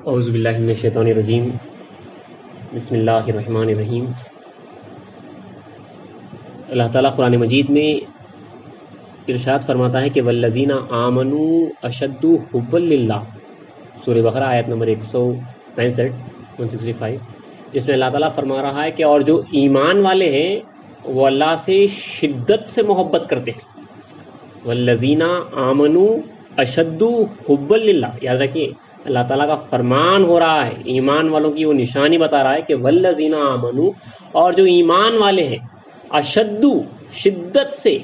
اعوذ باللہ من الشیطان الرجیم بسم اللہ الرحمن الرحیم۔ اللہ تعالیٰ قرآن مجید میں ارشاد فرماتا ہے کہ والذین آمنوا اشد حبا للہ، سورہ بقرہ آیت نمبر 165، جس میں اللہ تعالیٰ فرما رہا ہے کہ اور جو ایمان والے ہیں وہ اللہ سے شدت سے محبت کرتے ہیں۔ والذین آمنوا اشد حبا للہ، یاد رکھیے اللہ تعالیٰ کا فرمان ہو رہا ہے، ایمان والوں کی وہ نشانی بتا رہا ہے کہ والذین آمنوا، اور جو ایمان والے ہیں، اشد شدت سے،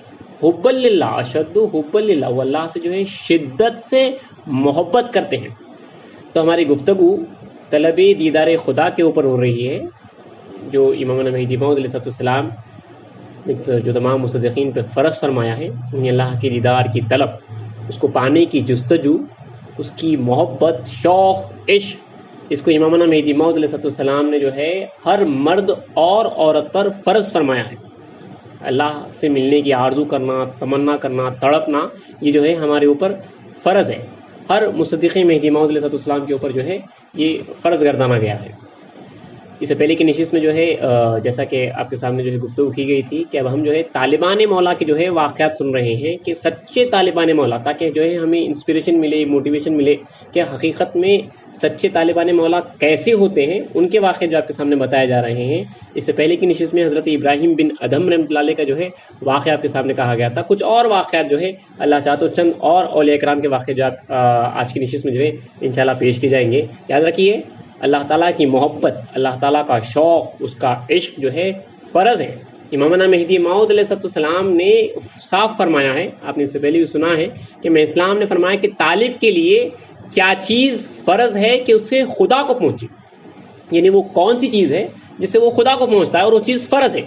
حبا للہ اشد حبا للہ، وہ اللہ سے جو ہے شدت سے محبت کرتے ہیں۔ تو ہماری گفتگو طلب دیدار خدا کے اوپر ہو رہی ہے، جو امام مہدی موعود علیہ السلام جو تمام مصدقین پہ فرض فرمایا ہے، انہیں اللہ کے دیدار کی طلب، اس کو پانے کی جستجو، اس کی محبت، شوق، عشق، اس کو امام مہدی موعود علیہ السلام نے جو ہے ہر مرد اور عورت پر فرض فرمایا ہے۔ اللہ سے ملنے کی آرزو کرنا، تمنا کرنا، تڑپنا، یہ جو ہے ہمارے اوپر فرض ہے، ہر مصدق مہدی موعود علیہ السلام کے اوپر جو ہے یہ فرض گردانا گیا ہے۔ اس سے پہلے کی نشست میں جو ہے جیسا کہ آپ کے سامنے جو ہے گفتگو کی گئی تھی کہ اب ہم جو ہے طالبان مولا کے جو ہے واقعات سن رہے ہیں کہ سچے طالبان مولا، تاکہ جو ہے ہمیں انسپریشن ملے، موٹیویشن ملے کہ حقیقت میں سچے طالبان مولا کیسے ہوتے ہیں، ان کے واقعات جو آپ کے سامنے بتائے جا رہے ہیں۔ اس سے پہلے کی نشست میں حضرت ابراہیم بن ادھم رحمۃ اللہ علیہ کا جو ہے واقعہ آپ کے سامنے کہا گیا تھا۔ کچھ اور واقعات جو ہے اللہ چاہے تو چند اور اولیاء کرام کے واقعات جو آج کی نشست میں جو ہے انشاءاللہ پیش کیے جائیں گے۔ یاد رکھیے اللہ تعالیٰ کی محبت، اللہ تعالیٰ کا شوق، اس کا عشق جو ہے فرض ہے۔ امامنا مہدی موعود علیہ السلام نے صاف فرمایا ہے، آپ نے اس سے پہلے بھی سنا ہے کہ میں اسلام نے فرمایا کہ طالب کے لیے کیا چیز فرض ہے کہ اس سے خدا کو پہنچے، یعنی وہ کون سی چیز ہے جس سے وہ خدا کو پہنچتا ہے، اور وہ چیز فرض ہے۔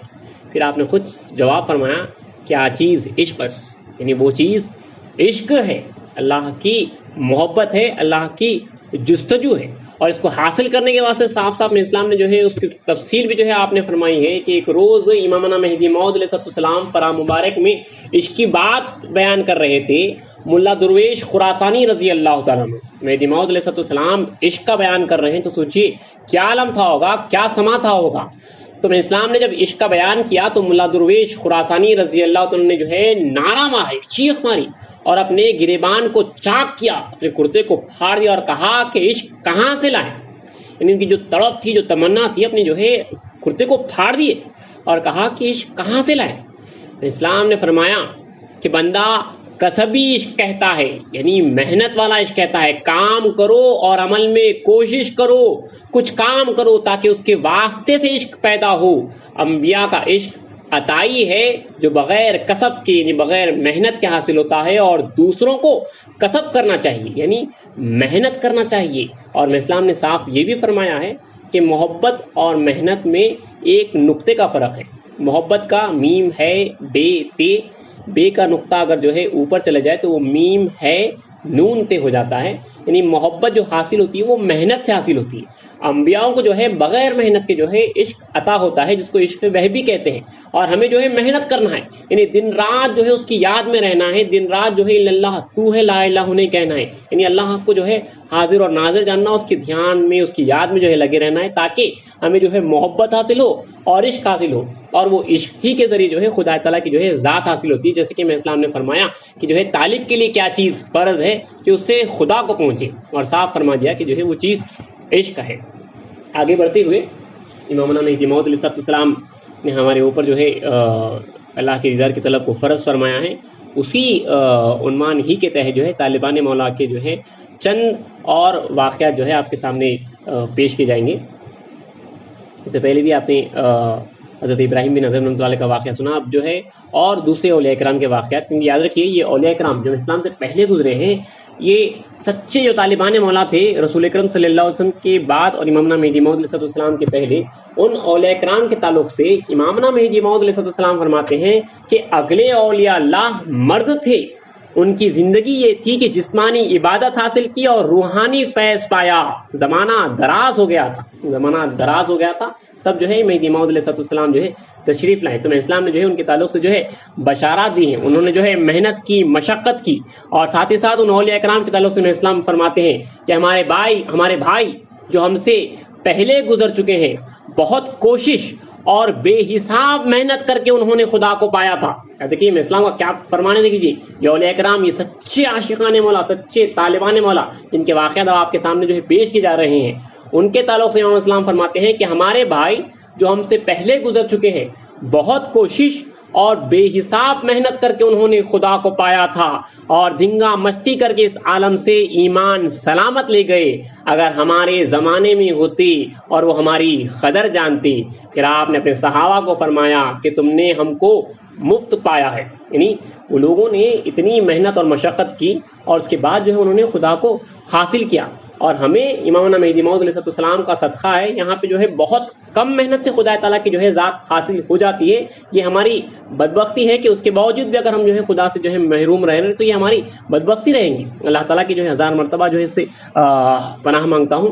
پھر آپ نے خود جواب فرمایا کیا چیز عشق، بس یعنی وہ چیز عشق ہے، اللہ کی محبت ہے، اللہ کی جستجو ہے، اور اس کو حاصل کرنے کے واسطے صاف صاف میں اسلام نے جو ہے اس کی تفصیل بھی جو ہے آپ نے فرمائی ہے کہ ایک روز امامنا مہدی موعود علیہ السلام فرا مبارک میں عشق کی بات بیان کر رہے تھے۔ ملا درویش خراسانی رضی اللہ تعالیٰ عنہ مہدی موعود علیہ السلام عشق کا بیان کر رہے ہیں، تو سوچئے کیا عالم تھا ہوگا، کیا سما تھا ہوگا۔ تو میں اسلام نے جب عشق کا بیان کیا تو ملا درویش خراسانی رضی اللہ تعالیٰ نے جو ہے نعرہ مارا، ایک چیخ ماری، اور اپنے گریبان کو چاک کیا، اپنے کرتے کو پھاڑ دیا، اور کہا کہ عشق کہاں سے لائیں، یعنی ان کی جو تڑپ تھی، جو تمنا تھی، اپنے جو ہے کرتے کو پھاڑ دیے اور کہا کہ عشق کہاں سے لائیں۔ اسلام نے فرمایا کہ بندہ کسبی عشق کہتا ہے، یعنی محنت والا عشق کہتا ہے، کام کرو اور عمل میں کوشش کرو، کچھ کام کرو تاکہ اس کے واسطے سے عشق پیدا ہو۔ انبیاء کا عشق عطائی ہے جو بغیر کسب کے، یعنی بغیر محنت کے حاصل ہوتا ہے، اور دوسروں کو کسب کرنا چاہیے، یعنی محنت کرنا چاہیے۔ اور اسلام نے صاف یہ بھی فرمایا ہے کہ محبت اور محنت میں ایک نقطے کا فرق ہے۔ محبت کا میم ہے بے تے، بے کا نقطہ اگر جو ہے اوپر چلے جائے تو وہ میم ہے نون تے ہو جاتا ہے، یعنی محبت جو حاصل ہوتی ہے وہ محنت سے حاصل ہوتی ہے۔ انبیاء کو جو ہے بغیر محنت کے جو ہے عشق عطا ہوتا ہے، جس کو عشق وحبی کہتے ہیں، اور ہمیں جو ہے محنت کرنا ہے، یعنی دن رات جو ہے اس کی یاد میں رہنا ہے، دن رات جو ہے اللہ تو ہے لا الہ نہیں کہنا ہے، یعنی اللہ کو جو ہے حاضر اور ناظر جاننا، اس کے دھیان میں، اس کی یاد میں جو ہے لگے رہنا ہے، تاکہ ہمیں جو ہے محبت حاصل ہو اور عشق حاصل ہو، اور وہ عشق ہی کے ذریعے جو ہے خدا تعالیٰ کی جو ہے ذات حاصل ہوتی ہے۔ جیسے کہ میں اسلام نے فرمایا کہ جو ہے طالب کے لیے کیا چیز فرض ہے کہ اس سے خدا کو پہنچے، اور صاف فرما دیا کہ جو ہے وہ چیز عشق ہے۔ آگے بڑھتے ہوئے امامنا مہدی موعود علیہ السلام نے ہمارے اوپر جو ہے اللہ کے دیدار کی طلب کو فرض فرمایا ہے، اسی عنوان ہی کے تحت جو ہے طالبان مولا کے جو ہے چند اور واقعات جو ہے آپ کے سامنے پیش کیے جائیں گے۔ اس سے پہلے بھی آپ نے حضرت ابراہیم بن ادھم رحمۃ اللہ علیہ کا واقعہ سنا، اب جو ہے اور دوسرے اولیاء کرام کے واقعات، کیونکہ یاد رکھیے یہ اولیاء کرام جو اسلام سے پہلے گزرے ہیں، یہ سچے جو طالبان مولا تھے رسول اکرم صلی اللہ علیہ وسلم کے بعد اور امامنا مہدی موعود علیہ السلام کے پہلے، ان اولیاء کرام کے تعلق سے امامنا مہدی موعود علیہ السلام فرماتے ہیں کہ اگلے اولیاء اللہ مرد تھے، ان کی زندگی یہ تھی کہ جسمانی عبادت حاصل کی اور روحانی فیض پایا۔ زمانہ دراز ہو گیا تھا، تب جو ہے مہدی موعود علیہ السلام جو ہے تشریف لائے، تو اسلام نے جو ہے ان کے تعلق سے جو ہے بشارات دی ہیں، انہوں نے جو ہے محنت کی، مشقت کی، اور ساتھ ہی ساتھ ان اولیاء کرام کے تعلق سے اسلام فرماتے ہیں کہ ہمارے بھائی جو ہم سے پہلے گزر چکے ہیں بہت کوشش اور بے حساب محنت کر کے انہوں نے خدا کو پایا تھا۔ دیکھیے میں اسلام کا کیا فرمانے دیکھیے، یہ اولیاء کرام، یہ سچے عاشقان مولا، سچے طالبان مولا، جن کے واقعات آپ کے سامنے جو ہے پیش کی جا رہے ہیں، ان کے تعلق سے امام اسلام فرماتے ہیں کہ ہمارے بھائی جو ہم سے پہلے گزر چکے ہیں بہت کوشش اور بے حساب محنت کر کے انہوں نے خدا کو پایا تھا، اور دھنگا مستی کر کے اس عالم سے ایمان سلامت لے گئے۔ اگر ہمارے زمانے میں ہوتی اور وہ ہماری قدر جانتی، پھر آپ نے اپنے صحابہ کو فرمایا کہ تم نے ہم کو مفت پایا ہے، یعنی وہ لوگوں نے اتنی محنت اور مشقت کی اور اس کے بعد جو ہے انہوں نے خدا کو حاصل کیا۔ اور ہمیں امامنا مہدی موعود علیہ السلام کا صدقہ ہے، یہاں پہ جو ہے بہت کم محنت سے خدا تعالیٰ کی جو ہے ذات حاصل ہو جاتی ہے۔ یہ ہماری بدبختی ہے کہ اس کے باوجود بھی اگر ہم جو ہے خدا سے جو ہے محروم رہیں تو یہ ہماری بدبختی رہیں گی۔ اللہ تعالیٰ کی جو ہے 1000 مرتبہ جو ہے اس سے پناہ مانگتا ہوں۔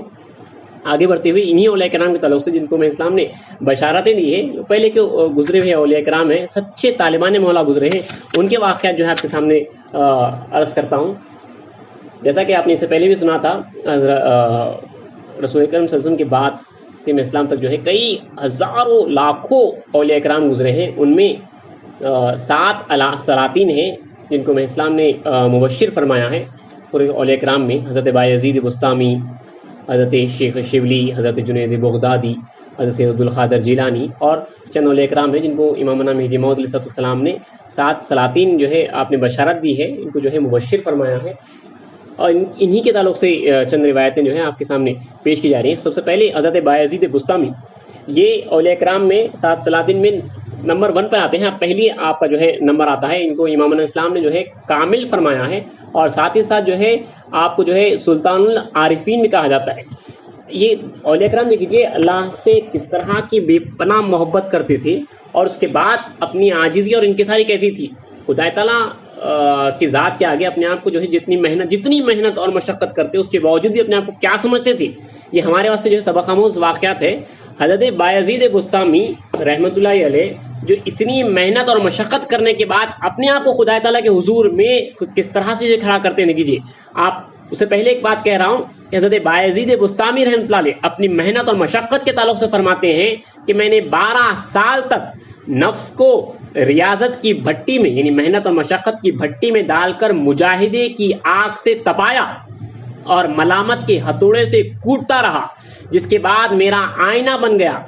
آگے بڑھتے ہوئے انہی اولیاء کرام کے تعلق سے جن کو میں اسلام نے بشارتیں دی ہے، پہلے کے گزرے ہوئے اولیاء کرام ہیں، سچے طالبان مولا گزرے ہیں، ان کے واقعات جو ہے آپ کے سامنے عرض کرتا ہوں۔ جیسا کہ آپ نے اس سے پہلے بھی سنا تھا، رسول اکرم صلی اللہ علیہ وسلم کے بعد سے اسلام تک جو ہے کئی ہزاروں لاکھوں اولیاء کرام گزرے ہیں، ان میں 7 سلاطین ہیں جن کو میں اسلام نے مبشر فرمایا ہے پورے اولیاء کرام میں۔ حضرت بایزید بستامی، حضرت شیخ شبلی، حضرت جنید بغدادی، حضرت سید عبدالقادر جیلانی، اور چند اولیاء کرام ہیں جن کو امامنا مہدی موعود علیہ السلام نے 7 سلاطین جو ہے آپ نے بشارت دی ہے، ان کو جو ہے مبشر فرمایا ہے۔ اور انہی کے تعلق سے چند روایتیں جو ہیں آپ کے سامنے پیش کی جا رہی ہیں۔ سب سے پہلے حضرت بایزید بستامی، یہ اولیاء کرام میں 7 سلاطین میں نمبر 1 پر آتے ہیں، پہلی آپ کا جو ہے نمبر آتا ہے۔ ان کو امام اسلام نے جو ہے کامل فرمایا ہے، اور ساتھ ہی ساتھ جو ہے آپ کو جو ہے سلطان العارفین بھی کہا جاتا ہے۔ یہ اولیاء کرام دیکھیے اللہ سے کس طرح کی بے پناہ محبت کرتے تھے، اور اس کے بعد اپنی عاجزی اور انکساری کیسی تھی، خدا تعالیٰ کی ذات کے آگے اپنے آپ کو جو ہے جتنی محنت اور مشقت کرتے اس کے باوجود بھی اپنے آپ کو کیا سمجھتے تھے، یہ ہمارے واسطے جو ہے سبق آموز واقعات ہے۔ حضرت بایزید بستامی رحمۃ اللہ علیہ جو اتنی محنت اور مشقت کرنے کے بعد اپنے آپ کو خدا تعالیٰ کے حضور میں کس طرح سے کھڑا کرتے ہیں، دیکھیے آپ اس سے پہلے ایک بات کہہ رہا ہوں کہ حضرت بایزید بستامی رحمۃ اللہ علیہ اپنی محنت اور مشقت کے تعلق سے فرماتے ہیں کہ میں نے 12 سال تک نفس کو ریاضت کی بھٹی میں، یعنی محنت اور مشقت کی بھٹی میں ڈال کر مجاہدے کی آگ سے تپایا اور ملامت کے ہتھوڑے سے کوٹتا رہا، جس کے بعد میرا آئینہ بن گیا۔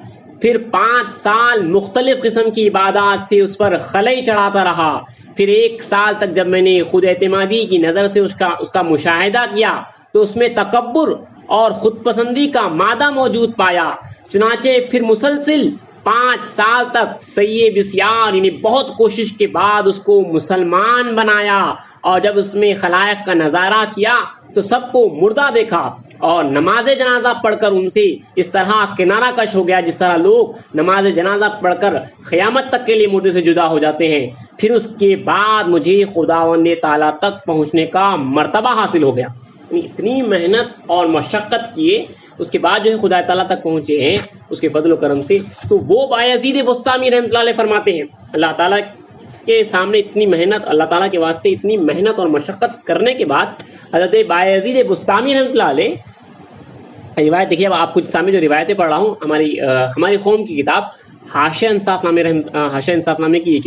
پھر 5 سال مختلف قسم کی عبادات سے اس پر خلئی چڑھاتا رہا۔ پھر 1 سال تک جب میں نے خود اعتمادی کی نظر سے اس کا مشاہدہ کیا تو اس میں تکبر اور خود پسندی کا مادہ موجود پایا۔ چنانچہ پھر مسلسل 5 سال تک سعی بسیار، یعنی بہت کوشش کے بعد اس کو مسلمان بنایا، اور جب اس میں خلائق کا نظارہ کیا تو سب کو مردہ دیکھا، اور نماز جنازہ پڑھ کر ان سے اس طرح کنارہ کش ہو گیا جس طرح لوگ نماز جنازہ پڑھ کر قیامت تک کے لیے مردے سے جدا ہو جاتے ہیں۔ پھر اس کے بعد مجھے خداوند تعالیٰ تک پہنچنے کا مرتبہ حاصل ہو گیا۔ اتنی محنت اور مشقت کیے اس کے بعد جو ہے خدا تعالیٰ تک پہنچے ہیں اس کے فضل و کرم سے۔ تو وہ بایزید بستامی رحمۃ اللہ علیہ فرماتے ہیں اللہ تعالیٰ کے سامنے اتنی محنت، اللہ تعالیٰ کے واسطے اتنی محنت اور مشقت کرنے کے بعد حضرت بایزید بستامی رحمۃ اللہ علیہ روایت دیکھیے، اب آپ کچھ سامنے جو روایتیں پڑھ رہا ہوں ہماری قوم کی کتاب حاشیہ انصاف نامے کی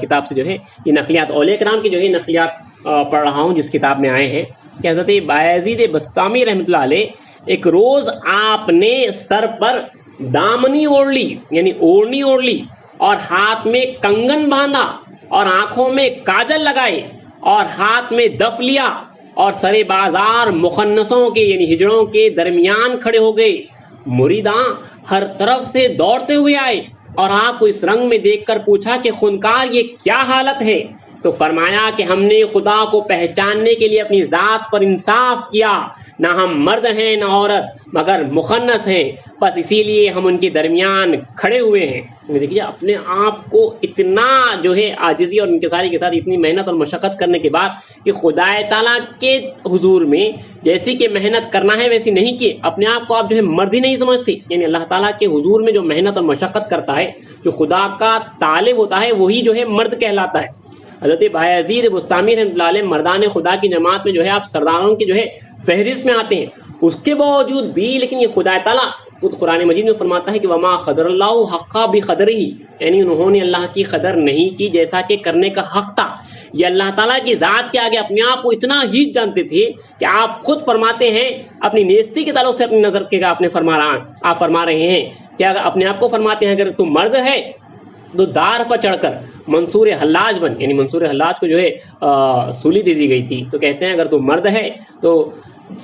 کتاب سے جو ہے یہ نقلیات اولیاء کرام کی جو ہے نقلیات پڑھ رہا ہوں جس کتاب میں آئے ہیں کہ حضرت بایزید بستامی رحمۃ اللہ علیہ ایک روز آپ نے سر پر دامنی اوڑھ لی، یعنی اوڑھنی اوڑھ لی، اور ہاتھ میں کنگن باندھا، اور آنکھوں میں کاجل لگائے، اور ہاتھ میں دف لیا، اور سرے بازار مخنثوں کے یعنی ہجڑوں کے درمیان کھڑے ہو گئے۔ مریداں ہر طرف سے دوڑتے ہوئے آئے اور آپ کو اس رنگ میں دیکھ کر پوچھا کہ خونکار یہ کیا حالت ہے؟ تو فرمایا کہ ہم نے خدا کو پہچاننے کے لیے اپنی ذات پر انصاف کیا، نہ ہم مرد ہیں نہ عورت مگر مخنث ہیں، بس اسی لیے ہم ان کے درمیان کھڑے ہوئے ہیں۔ دیکھیے اپنے آپ کو اتنا جو ہے عاجزی اور انکساری کے ساتھ اتنی محنت اور مشقت کرنے کے بعد کہ خدا تعالیٰ کے حضور میں جیسی کہ محنت کرنا ہے ویسی نہیں کی، اپنے آپ کو آپ جو ہے مرد ہی نہیں سمجھتے، یعنی اللہ تعالیٰ کے حضور میں جو محنت اور مشقت کرتا ہے، جو خدا کا طالب ہوتا ہے، وہی جو ہے مرد کہلاتا ہے۔ حضرت بایزید بستامی رحمۃ اللہ علیہ مردان خدا کی جماعت میں جو ہے آپ سرداروں کے جو ہے فہرست میں آتے ہیں، اس کے باوجود بھی لیکن یہ خدا تعالیٰ خود قرآن مجید میں فرماتا ہے کہ وما قدر اللہ حق بقدرہ، یعنی انہوں نے اللہ کی قدر نہیں کی جیسا کہ کرنے کا حق تھا۔ یہ اللہ تعالیٰ کی ذات کے آگے اپنے آپ کو اتنا ہی جانتے تھے کہ آپ خود فرماتے ہیں اپنی نیستی کے تعلق سے اپنی نظر کے آپ فرما رہے ہیں کیا اپنے آپ کو فرماتے ہیں اگر تم مرد ہے تو دار پر چڑھ کر منصور حلاج بن، یعنی منصور حلاج کو جو ہے سولی دے دی گئی تھی، تو کہتے ہیں اگر تم مرد ہے تو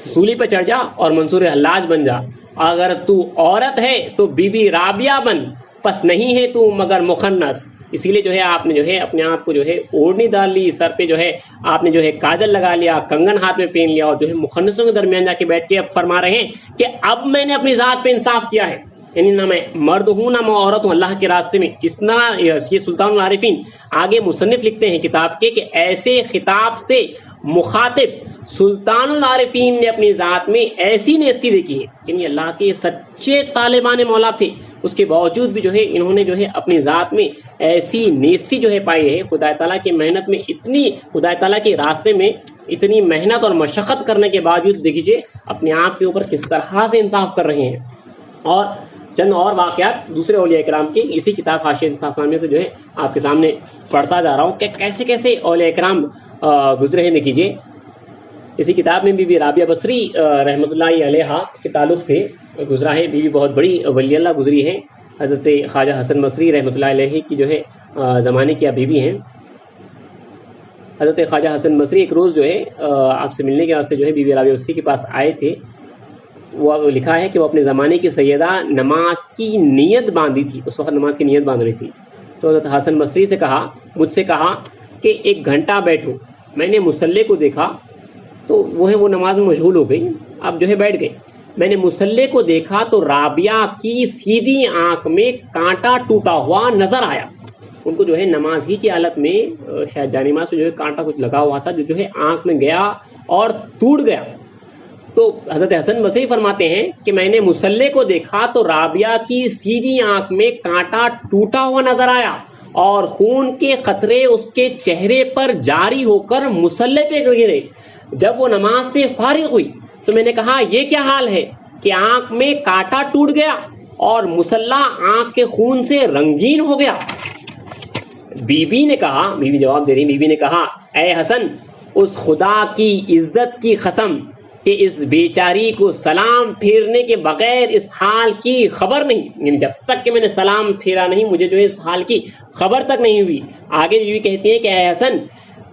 سولی پہ چڑھ جا اور منصور حلاج بن جا، اگر تو عورت ہے تو بی بی رابعہ بن، پس نہیں ہے تو مگر مخنث۔ اسی لیے جو ہے آپ نے جو ہے اپنے آپ کو جو ہے اوڑھنی ڈال لی، سر پہ جو ہے آپ نے جو ہے کاجل لگا لیا، کنگن ہاتھ میں پہن لیا اور جو ہے مخنثوں کے درمیان جا کے بیٹھ کے اب فرما رہے ہیں کہ اب میں نے اپنی ذات پہ انصاف کیا ہے، یعنی نہ میں مرد ہوں نہ میں عورت ہوں اللہ کے راستے میں۔ اس طرح یہ سلطان العارفین آگے مصنف لکھتے ہیں کتاب کے کہ ایسے خطاب سے مخاطب سلطان العارفین نے اپنی ذات میں ایسی نیستی دیکھی ہے، یعنی اللہ کے سچے طالبان مولا تھے، اس کے باوجود بھی جو ہے انہوں نے جو ہے اپنی ذات میں ایسی نیستی جو ہے پائی ہے، خدا تعالیٰ کی محنت میں اتنی، خدا تعالیٰ کے راستے میں اتنی محنت اور مشقت کرنے کے باوجود دیکھیے اپنے آپ کے اوپر کس طرح سے انصاف کر رہے ہیں۔ اور چند اور واقعات دوسرے اولیاء کرام کے اسی کتاب حاشیہ انصاف نامے سے جو ہے آپ کے سامنے پڑھتا جا رہا ہوں کہ کیسے کیسے اولیاء کرام گزرے ہیں۔ دیکھیے اسی کتاب میں بی بی رابعہ بصری رحمۃ اللہ علیہ کے تعلق سے گزرا ہے، بی بی بہت بڑی ولی اللہ گزری ہے، حضرت خواجہ حسن بصری رحمۃ اللہ علیہ کی جو ہے زمانے کی بیوی ہیں۔ حضرت خواجہ حسن بصری ایک روز جو ہے آپ سے ملنے کے واسطے جو ہے بی بی رابعہ بصری کے پاس آئے تھے۔ وہ لکھا ہے کہ وہ اپنے زمانے کی سیدہ نماز کی نیت باندھی تھی، اس وقت نماز کی نیت باندھ رہی تھی، تو حضرت حسن بصری سے کہا، مجھ سے کہا کہ 1 گھنٹہ بیٹھو۔ میں نے مصلی کو دیکھا تو وہ نماز میں مشغول ہو گئی، اب جو ہے بیٹھ گئے۔ میں نے مصلی کو دیکھا تو رابعہ کی سیدھی آنکھ میں کانٹا ٹوٹا ہوا نظر آیا، ان کو جو ہے نماز ہی کی حالت میں شاید جانماز پہ جو ہے کانٹا کچھ لگا ہوا تھا جو ہے آنکھ میں گیا اور ٹوٹ گیا۔ تو حضرت حسن بصری فرماتے ہیں کہ میں نے مصلی کو دیکھا تو رابعہ کی سیدھی آنکھ میں کانٹا ٹوٹا ہوا نظر آیا اور خون کے قطرے اس کے چہرے پر جاری ہو کر مصلی پہ گرے۔ جب وہ نماز سے فارغ ہوئی تو میں نے کہا یہ کیا حال ہے کہ آنکھ میں کانٹا ٹوٹ گیا اور مصلی آنکھ کے خون سے رنگین ہو گیا۔ بی بی نے کہا، بی بی جواب دے رہی، بی بی نے کہا اے حسن، اس خدا کی عزت کی قسم کہ اس بیچاری کو سلام پھیرنے کے بغیر اس حال کی خبر نہیں، یعنی جب تک کہ میں نے سلام پھیرا نہیں مجھے جو ہے اس حال کی خبر تک نہیں ہوئی۔ آگے بیوی کہتی ہے کہ اے حسن،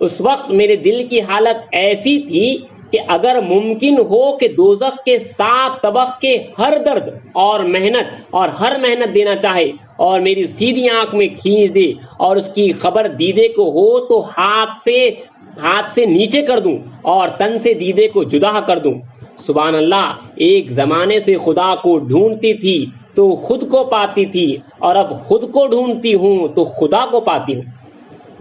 اس وقت میرے دل کی حالت ایسی تھی کہ اگر ممکن ہو کہ دوزخ کے 7 طبق کے ہر درد اور ہر محنت دینا چاہے اور میری سیدھی آنکھ میں کھینچ دے اور اس کی خبر دیدے کو ہو تو ہاتھ سے نیچے کر دوں اور تن سے دیدے کو جدا کر دوں۔ سبحان اللہ، ایک زمانے سے خدا کو ڈھونڈتی تھی تو خود کو پاتی تھی اور اب خود کو ڈھونڈتی ہوں تو خدا کو پاتی ہوں۔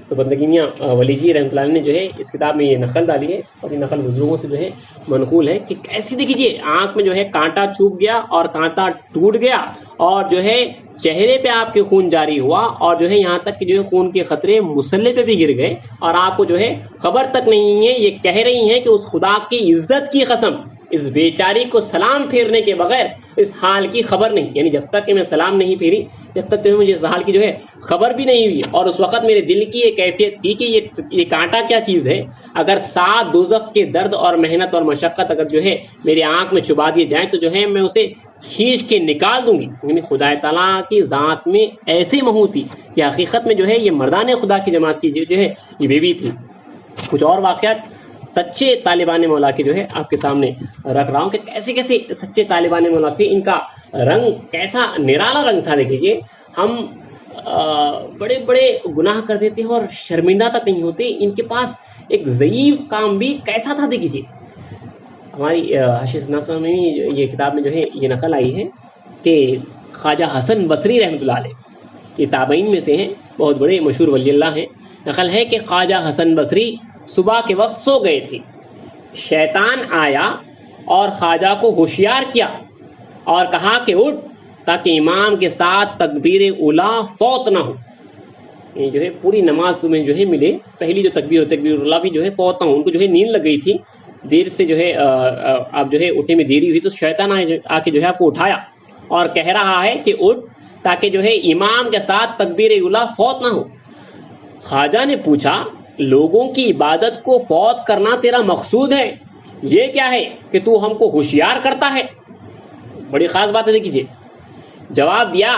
تو بندگی میاں ولی جی رحمۃ اللہ نے جو ہے اس کتاب میں یہ نقل ڈالی ہے اور یہ نقل بزرگوں سے جو ہے منقول ہے کہ کیسی دیکھیے آنکھ میں جو ہے کانٹا چوب گیا اور کانٹا ٹوٹ گیا اور جو ہے چہرے پہ آپ کے خون جاری ہوا اور جو ہے یہاں تک کہ جو ہے خون کے قطرے مصلی پہ بھی گر گئے اور آپ کو جو ہے خبر تک نہیں ہے۔ یہ کہہ رہی ہیں کہ اس خدا کی عزت کی قسم اس بیچاری کو سلام پھیرنے کے بغیر اس حال کی خبر نہیں، یعنی جب تک کہ میں سلام نہیں پھیری جب تک کہ مجھے اس حال کی جو ہے خبر بھی نہیں ہوئی۔ اور اس وقت میرے دل کی یہ کیفیت تھی کہ یہ کانٹا کیا چیز ہے، اگر 7 دوزخ کے درد اور محنت اور مشقت اگر جو ہے میری آنکھ میں چبا دیے جائیں تو جو ہے میں اسے کھینچ کے نکال دوں گی۔ یعنی خدا تعالیٰ کی ذات میں ایسی مہو تھی کہ حقیقت میں جو ہے یہ مردان خدا کی جماعت کی جو ہے یہ بیوی تھی۔ کچھ اور واقعات سچے طالبان مولا کے جو ہے آپ کے سامنے رکھ رہا ہوں کہ کیسے کیسے سچے طالبان مولا تھے، ان کا رنگ کیسا نرالا رنگ تھا۔ دیکھیے ہم بڑے بڑے گناہ کر دیتے ہیں اور شرمندہ تک نہیں ہوتے. ان کے پاس ایک ضعیف کام بھی کیسا تھا دیکھیے. ہماری حاشیہ نقل میں یہ کتاب میں جو ہے یہ نقل آئی ہے کہ خواجہ حسن بصری رحمۃ اللہ علیہ یہ تابعین میں سے ہیں, بہت بڑے مشہور ولی اللہ ہیں. نقل ہے کہ خواجہ حسن بصری صبح کے وقت سو گئے تھے. شیطان آیا اور خواجہ کو ہوشیار کیا اور کہا کہ اٹھ تاکہ امام کے ساتھ تکبیر اولا فوت نہ ہو. یہ جو ہے پوری نماز تمہیں جو ہے ملے, پہلی جو تکبیر اولا بھی جو ہے فوت نہ ہو. ان کو جو ہے نیند لگ گئی تھی, دیر سے جو ہے آپ جو ہے اٹھنے میں دیری ہوئی, تو شیطان آ کے جو ہے آپ کو اٹھایا اور کہہ رہا ہے کہ اٹھ تاکہ جو ہے امام کے ساتھ تکبیر اولا فوت نہ ہو. خواجہ نے پوچھا لوگوں کی عبادت کو فوت کرنا تیرا مقصود ہے, یہ کیا ہے کہ تو ہم کو ہوشیار کرتا ہے؟ بڑی خاص بات ہے دیکھیے. جواب دیا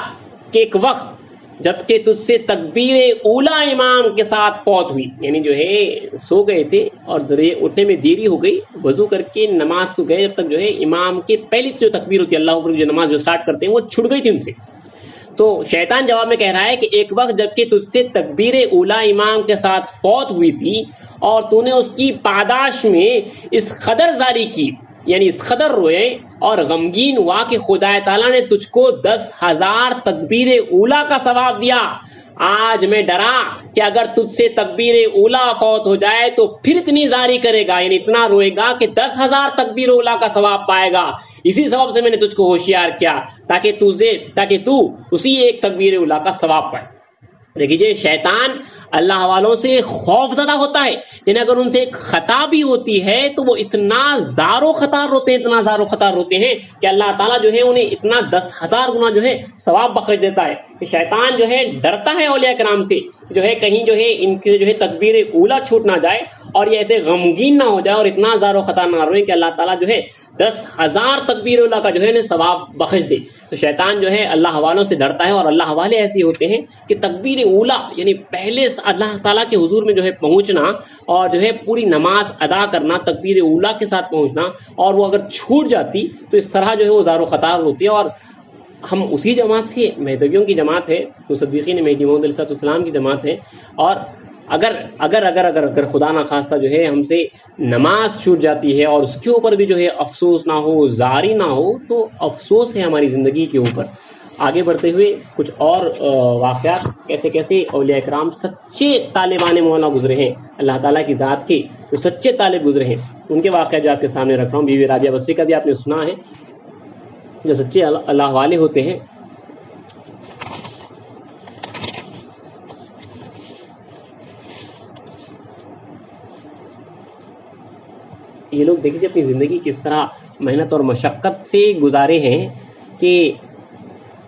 کہ ایک وقت جب کہ تجھ سے تکبیر اولا امام کے ساتھ فوت ہوئی, یعنی جو ہے سو گئے تھے اور اٹھنے میں دیری ہو گئی, وضو کر کے نماز کو گئے, جب تک جو ہے امام کی پہلی جو تکبیر ہوتی ہے اللہ اکبر جو نماز جو سٹارٹ کرتے ہیں وہ چھوٹ گئی تھی ان سے. تو شیطان جواب میں کہہ رہا ہے کہ ایک وقت جب کہ تجھ سے تکبیر اولا امام کے ساتھ فوت ہوئی تھی اور تو نے اس کی پاداش میں اس قدر زاری کی, یعنی اس قدر روئے اور غمگین ہوا کہ خدا تعالیٰ نے تجھ کو 10,000 تکبیر اولا کا ثواب دیا. آج میں ڈرا کہ اگر تجھ سے تکبیر اولا فوت ہو جائے تو پھر اتنی زاری کرے گا, یعنی اتنا روئے گا کہ 10,000 تکبیر اولا کا ثواب پائے گا. اسی سبب سے میں نے تجھ کو ہوشیار کیا تاکہ تو اسی ایک تکبیر اولا کا ثواب پائے. دیکھیے شیطان اللہ والوں سے خوف زدہ ہوتا ہے, یعنی اگر ان سے ایک خطا بھی ہوتی ہے تو وہ اتنا زارو خطار روتے ہیں کہ اللہ تعالیٰ جو ہے انہیں اتنا 10,000 گنا جو ہے ثواب بخش دیتا ہے. کہ شیطان جو ہے ڈرتا ہے اولیاء کرام سے, جو ہے کہیں جو ہے ان کے جو ہے تکبیر اولا چھوٹ نہ جائے اور یہ ایسے غمگین نہ ہو جائے اور اتنا زارو خطا نہ روئے کہ اللہ تعالیٰ جو ہے 10,000 تکبیر اولا کا جو ہے ثواب بخش دے. تو شیطان جو ہے اللہ والوں سے ڈرتا ہے, اور اللہ والے ایسے ہوتے ہیں کہ تکبیر اولا یعنی پہلے اللہ تعالیٰ کے حضور میں جو ہے پہنچنا اور جو ہے پوری نماز ادا کرنا تکبیر اولا کے ساتھ پہنچنا, اور وہ اگر چھوٹ جاتی تو اس طرح جو ہے وہ زار و خطار ہوتی ہے. اور ہم اسی جماعت سے, مہدویوں کی جماعت ہے, مصدقین مہدی موعود علیہ السلام کی جماعت ہے, اور اگر خدا نہ خواستہ جو ہے ہم سے نماز چھوٹ جاتی ہے اور اس کے اوپر بھی جو ہے افسوس نہ ہو, زاری نہ ہو, تو افسوس ہے ہماری زندگی کے اوپر. آگے بڑھتے ہوئے کچھ اور واقعات, کیسے کیسے اولیاء کرام سچے طالبان مولا گزرے ہیں, اللہ تعالیٰ کی ذات کے جو سچے طالب گزرے ہیں, ان کے واقعات جو آپ کے سامنے رکھ رہا ہوں. بی بی رابعہ بصری کا بھی آپ نے سنا ہے, جو سچے اللہ والے ہوتے ہیں. یہ لوگ دیکھیے اپنی زندگی کس طرح محنت اور مشقت سے گزارے ہیں. کہ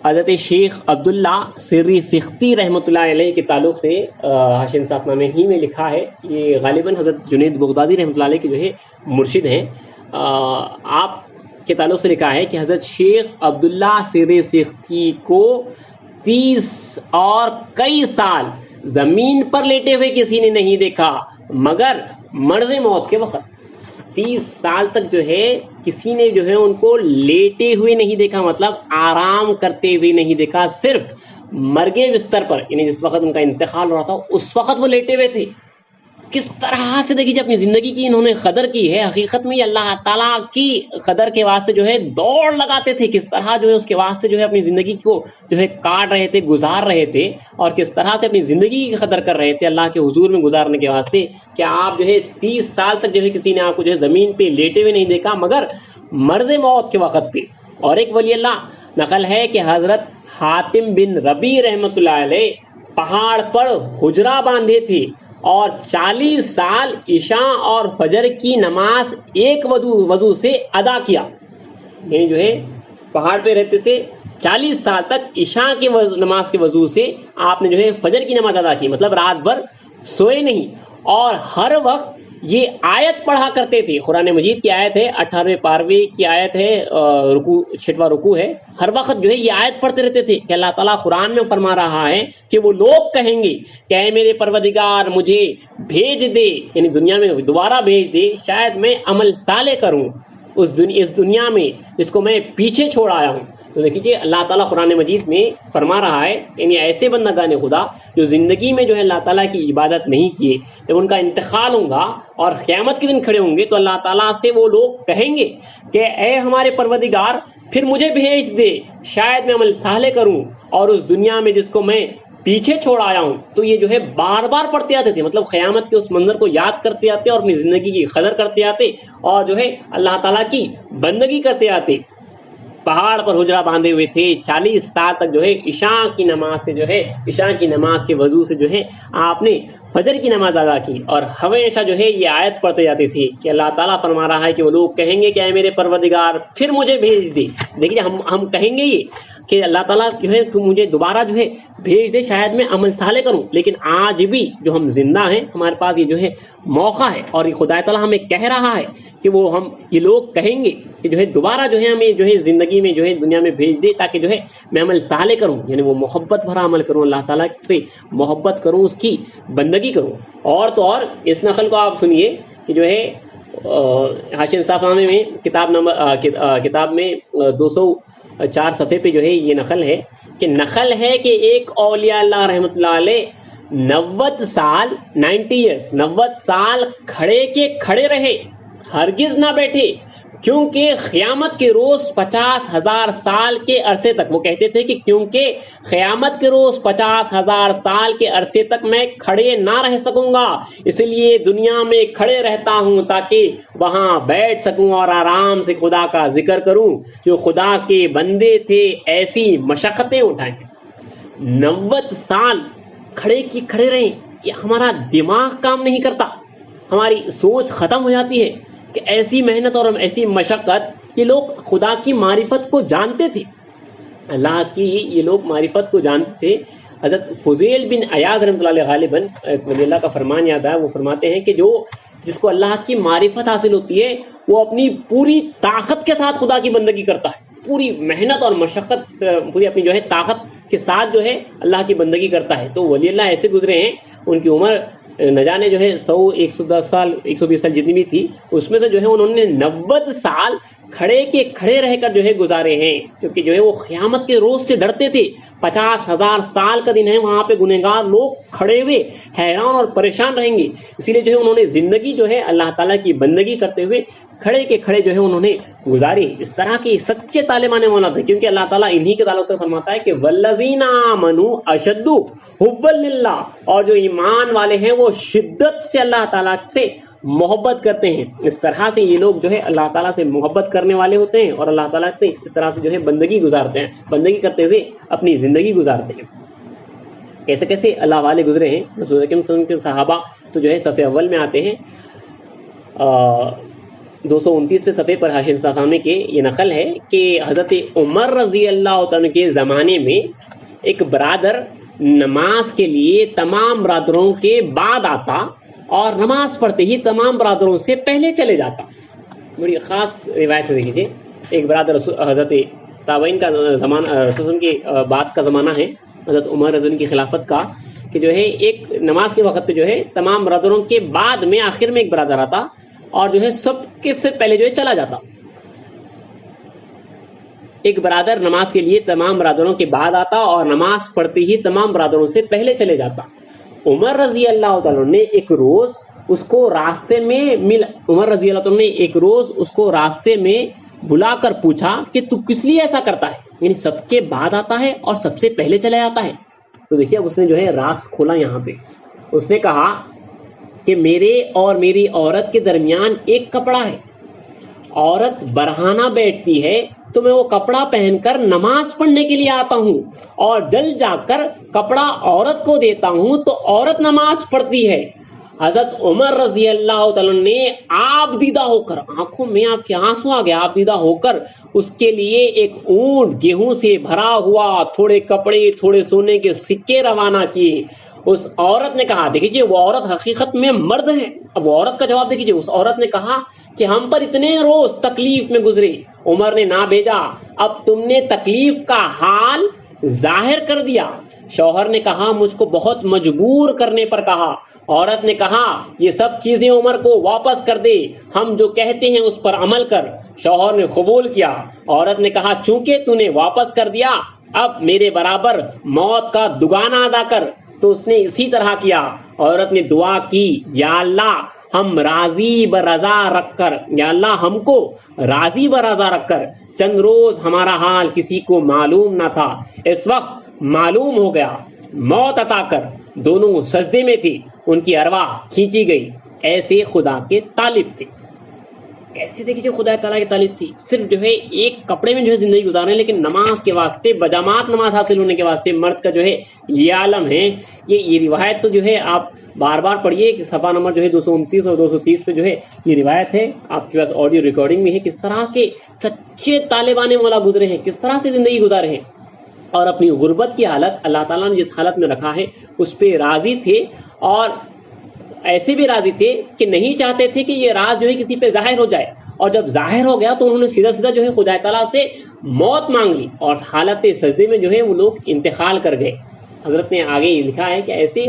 حضرت شیخ عبداللہ سری سختی رحمۃ اللہ علیہ کے تعلق سے حاشیہ انصاف نامہ ہی میں لکھا ہے, یہ غالباً حضرت جنید بغدادی رحمۃ اللہ علیہ کے جو ہے مرشد ہیں. آپ کے تعلق سے لکھا ہے کہ حضرت شیخ عبداللہ سری سختی کو 30 اور کئی سال زمین پر لیٹے ہوئے کسی نے نہیں دیکھا, مگر مرض موت کے وقت 30 سال تک جو ہے کسی نے جو ہے ان کو لیٹے ہوئے نہیں دیکھا, مطلب آرام کرتے ہوئے نہیں دیکھا, صرف مرگے بستر پر, یعنی جس وقت ان کا انتقال ہو رہا تھا اس وقت وہ لیٹے ہوئے تھے. کس طرح سے دیکھیے اپنی زندگی کی انہوں نے قدر کی ہے. حقیقت میں یہ اللہ تعالیٰ کی قدر کے واسطے جو ہے دوڑ لگاتے تھے, کس طرح جو ہے اس کے واسطے جو ہے اپنی زندگی کو جو ہے کاٹ رہے تھے, گزار رہے تھے, اور کس طرح سے اپنی زندگی کی قدر کر رہے تھے اللہ کے حضور میں گزارنے کے واسطے. کہ آپ جو ہے 30 سال تک جو ہے کسی نے آپ کو جو ہے زمین پہ لیٹے ہوئے نہیں دیکھا, مگر مرض موت کے وقت پہ. اور ایک ولی اللہ نقل ہے کہ حضرت حاتم بن ربیع رحمۃ اللہ علیہ پہاڑ پر حجرہ باندھے تھے اور 40 سال عشاء اور فجر کی نماز ایک وضو سے ادا کیا. یعنی جو ہے پہاڑ پہ رہتے تھے 40 سال تک عشاء کی نماز کے وضو سے آپ نے جو ہے فجر کی نماز ادا کی, مطلب رات بھر سوئے نہیں, اور ہر وقت یہ آیت پڑھا کرتے تھے. قرآن مجید کی آیت ہے, 18ویں پاروے کی آیت ہے, رکوع 6واں رکوع ہے. ہر وقت جو ہے یہ آیت پڑھتے رہتے تھے کہ اللہ تعالیٰ قرآن میں فرما رہا ہے کہ وہ لوگ کہیں گے کہ اے میرے پروردگار مجھے بھیج دے, یعنی دنیا میں دوبارہ بھیج دے, شاید میں عمل صالح کروں اس دنیا میں جس کو میں پیچھے چھوڑ آیا ہوں. تو دیکھیے اللہ تعالیٰ قرآن مجید میں فرما رہا ہے یعنی ایسے بندگان خدا جو زندگی میں جو ہے اللہ تعالیٰ کی عبادت نہیں کیے، جب ان کا انتقال ہوگا اور قیامت کے دن کھڑے ہوں گے تو اللہ تعالیٰ سے وہ لوگ کہیں گے کہ اے ہمارے پروردگار پھر مجھے بھیج دے، شاید میں عمل صالح کروں اور اس دنیا میں جس کو میں پیچھے چھوڑ آیا ہوں۔ تو یہ جو ہے بار بار پڑھتے آتے تھے، مطلب قیامت کے اس منظر کو یاد کرتے آتے اور اپنی زندگی کی قدر کرتے آتے اور جو ہے اللہ تعالیٰ کی بندگی کرتے آتے۔ پہاڑ پر حجرہ باندھے ہوئے تھے، 40 سال تک جو ہے عشاء کی نماز سے جو ہے عشاء کی نماز کے وضو سے جو ہے آپ نے فجر کی نماز ادا کی، اور ہمیشہ جو ہے یہ آیت پڑھتے جاتے تھے کہ اللہ تعالیٰ فرما رہا ہے کہ وہ لوگ کہیں گے کہ اے میرے پروردگار پھر مجھے بھیج دے۔ دیکھیے ہم کہیں گے یہ کہ اللہ تعالیٰ جو ہے تو مجھے دوبارہ جو ہے بھیج دے، شاید میں عمل صالح کروں۔ لیکن آج بھی جو ہم زندہ ہیں ہمارے پاس یہ جو ہے موقع ہے، اور یہ خدا تعالیٰ ہمیں کہہ رہا ہے کہ وہ یہ لوگ کہیں گے کہ جو ہے دوبارہ جو ہے ہمیں جو ہے زندگی میں جو ہے دنیا میں بھیج دے تاکہ جو ہے میں عمل صالح کروں، یعنی وہ محبت بھرا عمل کروں، اللہ تعالیٰ سے محبت کروں، اس کی بندگی کروں۔ اور تو اور اس نقل کو آپ سنیے کہ جو ہے حاشیہ انصاف نامے میں کتاب میں 204 صفحے پہ جو ہے یہ نقل ہے کہ ایک اولیاء اللہ رحمۃ اللہ علیہ 90 سال 90 سال کھڑے کے کھڑے رہے، ہرگز نہ بیٹھے، کیونکہ قیامت کے روز 50,000 سال کے عرصے تک، وہ کہتے تھے کہ کیونکہ قیامت کے روز 50,000 سال کے عرصے تک میں کھڑے نہ رہ سکوں گا، اس لیے دنیا میں کھڑے رہتا ہوں تاکہ وہاں بیٹھ سکوں اور آرام سے خدا کا ذکر کروں۔ جو خدا کے بندے تھے ایسی مشقتیں اٹھائیں، 90 سال کھڑے کی کھڑے رہیں، یہ ہمارا دماغ کام نہیں کرتا، ہماری سوچ ختم ہو جاتی ہے کہ ایسی محنت اور ایسی مشقت۔ یہ لوگ خدا کی معرفت کو جانتے تھے، اللہ کی یہ لوگ معرفت کو جانتے تھے۔ حضرت فضیل بن عیاض رحمۃ اللہ علیہ غالباً ولی اللہ کا فرمان یاد ہے، وہ فرماتے ہیں کہ جس کو اللہ کی معرفت حاصل ہوتی ہے وہ اپنی پوری طاقت کے ساتھ خدا کی بندگی کرتا ہے، پوری محنت اور مشقت، پوری اپنی جو ہے طاقت کے ساتھ جو ہے اللہ کی بندگی کرتا ہے۔ تو ولی اللہ ایسے گزرے ہیں، ان کی عمر نہ جانے جو ہے 100 110 سال 120 سال جتنی بھی تھی، اس میں سے جو ہے انہوں نے 90 سال کھڑے کے کھڑے رہ کر جو ہے گزارے ہیں، کیونکہ جو ہے وہ قیامت کے روز سے ڈرتے تھے۔ 50,000 سال کا دن ہے، وہاں پہ گنہگار لوگ کھڑے ہوئے حیران اور پریشان رہیں گے، اسی لیے جو ہے انہوں نے زندگی جو ہے اللہ تعالیٰ کی بندگی کرتے ہوئے کھڑے کے کھڑے جو ہے انہوں نے گزاری۔ اس طرح کے سچے طالبان مولا تھے، کیونکہ اللہ تعالیٰ انہی کے تعلق سے فرماتا ہے کہ والذین آمنوا اشد حبا للہ، اور جو ایمان والے ہیں وہ شدت سے اللہ تعالیٰ سے محبت کرتے ہیں۔ اس طرح سے یہ لوگ جو ہے اللہ تعالیٰ سے محبت کرنے والے ہوتے ہیں اور اللہ تعالیٰ سے اس طرح سے جو ہے بندگی گزارتے ہیں، بندگی کرتے ہوئے اپنی زندگی گزارتے ہیں۔ کیسے کیسے اللہ والے گزرے ہیں، رسول اکرم صلی اللہ علیہ وسلم کے صحابہ تو جو ہے صفحے اول میں آتے ہیں۔ 229 صفحے پر حاشیہ انصافنامے کے یہ نقل ہے کہ حضرت عمر رضی اللہ تعالیٰ کے زمانے میں ایک برادر نماز کے لیے تمام برادروں کے بعد آتا اور نماز پڑھتے ہی تمام برادروں سے پہلے چلے جاتا۔ بڑی خاص روایت سے دیکھیے، ایک برادر حضرت تابعین کا زمانہ، رسول کے بعد کا زمانہ ہے، حضرت عمر رضی اللہ کی خلافت کا، کہ جو ہے ایک نماز کے وقت پہ جو ہے تمام برادروں کے بعد میں آخر میں ایک برادر آتا اور جو ہے سب کے سے پہلے جو ہے چلا جاتا۔ ایک برادر نماز کے لیے تمام برادروں کے بعد آتا اور نماز پڑھتے ہی تمام برادروں سے پہلے چلے جاتا۔ عمر رضی اللہ تعالیٰ نے ایک روز اس کو راستے میں عمر رضی اللہ تعالیٰ نے ایک روز اس کو راستے میں بلا کر پوچھا کہ تو کس لیے ایسا کرتا ہے، یعنی سب کے بعد آتا ہے اور سب سے پہلے چلا جاتا ہے۔ تو دیکھیے اب اس نے جو ہے راز کھولا یہاں پہ، اس نے کہا کہ میرے اور میری عورت کے درمیان ایک کپڑا ہے، عورت برہانہ بیٹھتی ہے تو میں وہ کپڑا پہن کر نماز پڑھنے کے لیے آتا ہوں اور جل جا کر کپڑا عورت کو دیتا ہوں تو عورت نماز پڑھتی ہے۔ حضرت عمر رضی اللہ تعالیٰ نے آپ دیدہ ہو کر، آنکھوں میں آپ کے آنسو آ گیا، آپ دیدہ ہو کر اس کے لیے ایک اونٹ گیہوں سے بھرا ہوا، تھوڑے کپڑے، تھوڑے سونے کے سکے روانہ کیے۔ اس عورت نے کہا، دیکھیے وہ عورت حقیقت میں مرد ہے، اب وہ عورت کا جواب دیکھیے، اس عورت نے کہا کہ ہم پر اتنے روز تکلیف میں گزرے، عمر نے نہ بھیجا، اب تم نے تکلیف کا حال ظاہر کر دیا۔ شوہر نے کہا مجھ کو بہت مجبور کرنے پر کہا عورت نے کہا یہ سب چیزیں عمر کو واپس کر دے، ہم جو کہتے ہیں اس پر عمل کر۔ شوہر نے قبول کیا۔ عورت نے کہا چونکہ تو نے واپس کر دیا، اب میرے برابر موت کا دگانا ادا کر۔ تو اس نے اسی طرح کیا۔ عورت نے دعا کی، یا اللہ ہم راضی برضا رکھ کر، یا اللہ ہم کو راضی برضا رکھ کر۔ چند روز ہمارا حال کسی کو معلوم نہ تھا، اس وقت معلوم ہو گیا، موت عطا کر۔ دونوں سجدے میں تھی، ان کی ارواح کھینچی گئی، ایسے خدا کے طالب تھے۔ کیسے دیکھیے جو خدا تعالیٰ کی طالب تھی، صرف جو ہے ایک کپڑے میں جو ہے زندگی گزار رہے ہیں، لیکن نماز کے واسطے، بجامات نماز حاصل ہونے کے واسطے مرد کا جو ہے یہ عالم ہے۔ یہ روایت تو جو ہے آپ بار بار پڑھیے کہ صفحہ نمبر جو ہے 229 اور 230 پہ جو ہے یہ روایت ہے، آپ کے پاس آڈیو ریکارڈنگ بھی ہے، کس طرح کے سچے طالبان مولا گزرے ہیں، کس طرح سے زندگی گزارے ہیں، اور اپنی غربت کی حالت اللہ تعالیٰ نے جس حالت میں رکھا ہے اس پہ راضی تھے، اور ایسے بھی راضی تھے کہ نہیں چاہتے تھے کہ یہ راز جو ہے کسی پہ ظاہر ہو جائے، اور جب ظاہر ہو گیا تو انہوں نے سیدھا جو ہے خدا تعالیٰ سے موت مانگ لی، اور حالت سجدے میں جو ہے وہ لوگ انتقال کر گئے۔ حضرت نے آگے یہ لکھا ہے کہ ایسے